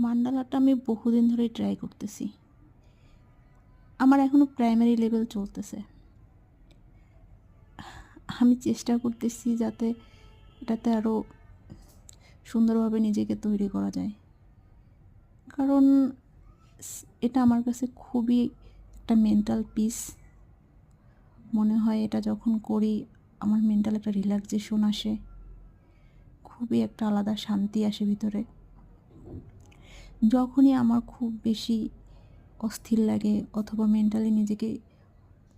মান্ডালাটা আমি বহুদিন ধরেই ট্রাই করতেছি। আমার এখনো প্রাইমারি লেভেল চলতেছে। আমি চেষ্টা করতেছি যাতে এটাতে আরো সুন্দরভাবে নিজেকে তৈরি করা যায়। কারণ এটা আমার কাছে খুবই একটা মেন্টাল পিস মনে হয়। এটা যখন করি আমার মেন্টাল একটা রিল্যাক্সেশন আসে, খুবই একটা আলাদা শান্তি আসে ভিতরে। যখনই আমার খুব বেশি অস্থির লাগে অথবা মেন্টালি নিজেকে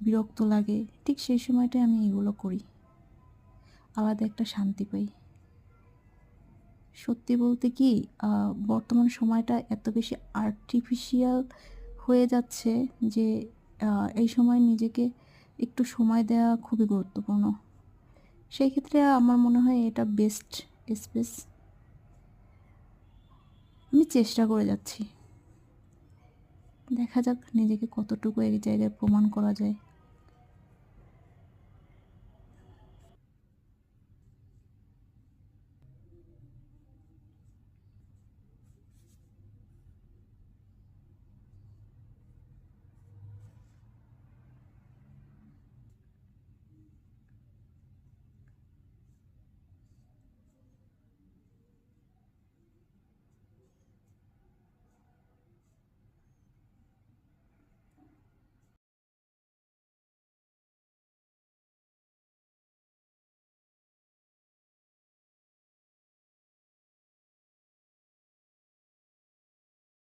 বিরক্ত লাগে, ঠিক সেই সময়টায় আমি এগুলো করি। আলাদা একটা শান্তি পাই। সত্যি বলতে কি, বর্তমান সময়টা এত বেশি আর্টিফিশিয়াল হয়ে যাচ্ছে যে এই সময় নিজেকে একটু সময় দেওয়া খুবই গুরুত্বপূর্ণ। সেই ক্ষেত্রে আমার মনে হয় এটা বেস্ট স্পেস। আমি চেষ্টা করে যাচ্ছি। দেখা যাক নিজেকে কতটুকু এই জায়গায় প্রমাণ করা যায়।